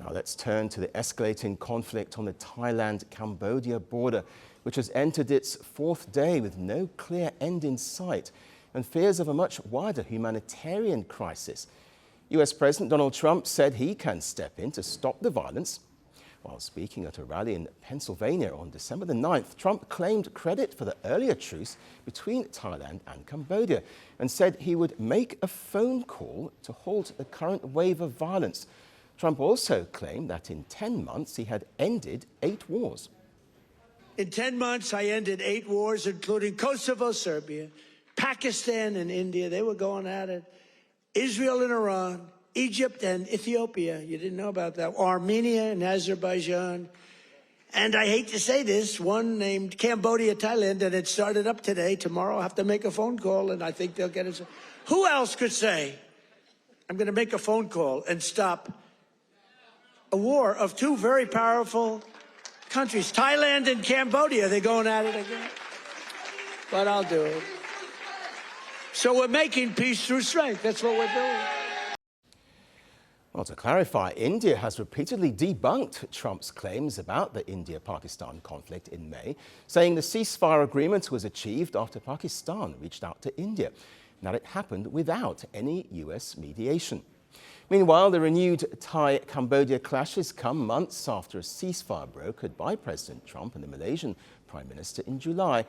Now let's turn to the escalating conflict on the Thailand-Cambodia border, which has entered its fourth day with no clear end in sight and fears of a much wider humanitarian crisis. US President Donald Trump said he can step in to stop the violence. While speaking at a rally in Pennsylvania on December the 9th, Trump claimed credit for the earlier truce between Thailand and Cambodia and said he would make a phone call to halt the current wave of violence. Trump also claimed that in 10 months he had ended 8 wars. In 10 months, I ended 8 wars, including Kosovo, Serbia, Pakistan and India. They were going at it. Israel and Iran, Egypt and Ethiopia. You didn't know about that. Armenia and Azerbaijan. And I hate to say this, one named Cambodia, Thailand, and it started up today. Tomorrow I'll have to make a phone call, and I think they'll get it. Who else could say, I'm going to make a phone call and stop a war of 2 very powerful countries, Thailand and Cambodia? They're going at it again. But I'll do it. So we're making peace through strength. That's what we're doing. Well, to clarify, India has repeatedly debunked Trump's claims about the India-Pakistan conflict in May, saying the ceasefire agreement was achieved after Pakistan reached out to India, and that it happened without any US mediation. Meanwhile, the renewed Thai-Cambodia clashes come months after a ceasefire brokered by President Trump and the Malaysian Prime Minister in July.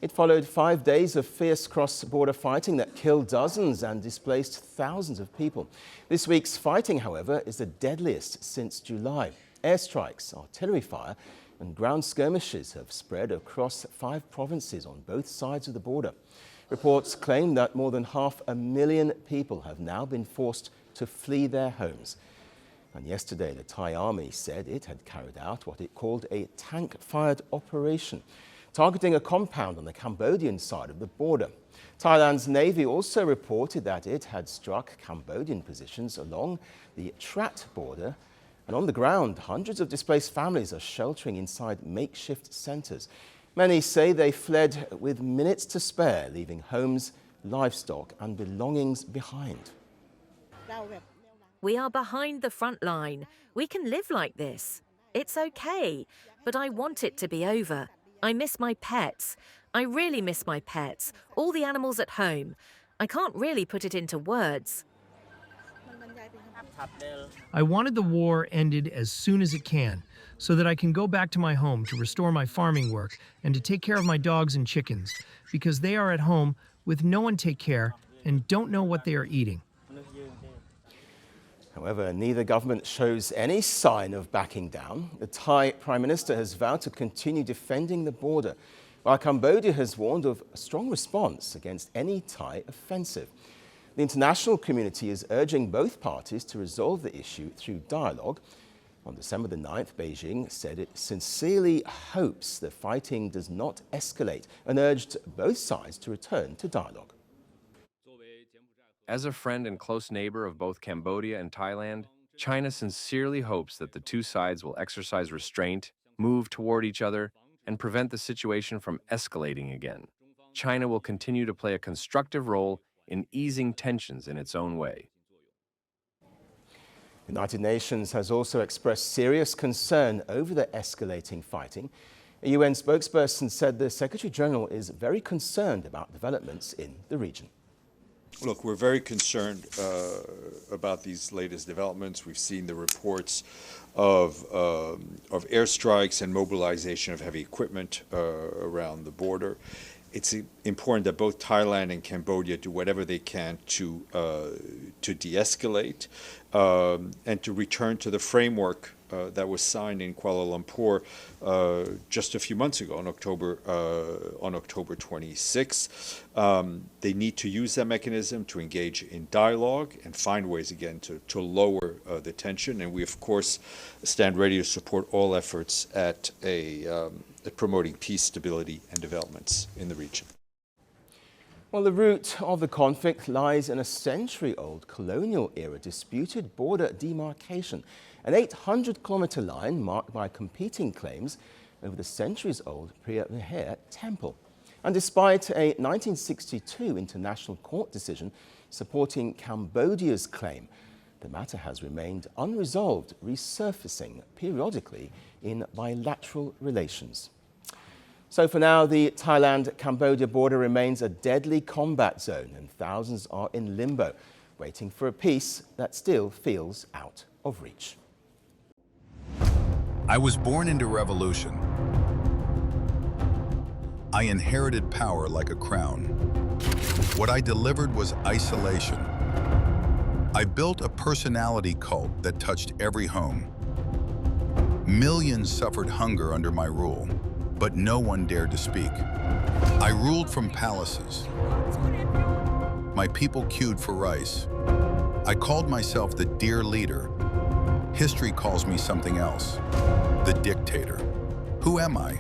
It followed 5 days of fierce cross-border fighting that killed dozens and displaced thousands of people. This week's fighting, however, is the deadliest since July. Airstrikes, artillery fire and ground skirmishes have spread across 5 provinces on both sides of the border. Reports claim that more than 500,000 people have now been forced to flee their homes. And yesterday, the Thai army said it had carried out what it called a tank-fired operation, targeting a compound on the Cambodian side of the border. Thailand's navy also reported that it had struck Cambodian positions along the Trat border. And on the ground, hundreds of displaced families are sheltering inside makeshift centres. Many say they fled with minutes to spare, leaving homes, livestock and belongings behind. We are behind the front line. We can live like this. It's okay, but I want it to be over. I miss my pets. I really miss my pets, all the animals at home. I can't really put it into words. I wanted the war ended as soon as it can, so that I can go back to my home to restore my farming work and to take care of my dogs and chickens, because they are at home with no one to take care and don't know what they are eating. However, neither government shows any sign of backing down. The Thai Prime Minister has vowed to continue defending the border, while Cambodia has warned of a strong response against any Thai offensive. The international community is urging both parties to resolve the issue through dialogue. On December the 9th, Beijing said it sincerely hopes the fighting does not escalate and urged both sides to return to dialogue. As a friend and close neighbor of both Cambodia and Thailand, China sincerely hopes that the 2 sides will exercise restraint, move toward each other, and prevent the situation from escalating again. China will continue to play a constructive role in easing tensions in its own way. The United Nations has also expressed serious concern over the escalating fighting. A UN spokesperson said the Secretary-General is very concerned about developments in the region. Look, we're very concerned about these latest developments. We've seen the reports of airstrikes and mobilization of heavy equipment around the border. It's important that both Thailand and Cambodia do whatever they can to de-escalate and to return to the framework that was signed in Kuala Lumpur just a few months ago, on October 26. They need to use that mechanism to engage in dialogue and find ways again to lower the tension. And we, of course, stand ready to support all efforts at promoting peace, stability, and developments in the region. Well, the root of the conflict lies in a century-old colonial-era disputed border demarcation, an 800-kilometre line marked by competing claims over the centuries-old Preah Vihear temple. And despite a 1962 international court decision supporting Cambodia's claim, the matter has remained unresolved, resurfacing periodically in bilateral relations. So for now, the Thailand-Cambodia border remains a deadly combat zone, and thousands are in limbo, waiting for a peace that still feels out of reach. I was born into revolution. I inherited power like a crown. What I delivered was isolation. I built a personality cult that touched every home. Millions suffered hunger under my rule, but no one dared to speak. I ruled from palaces. My people queued for rice. I called myself the dear leader. History calls me something else, the dictator. Who am I?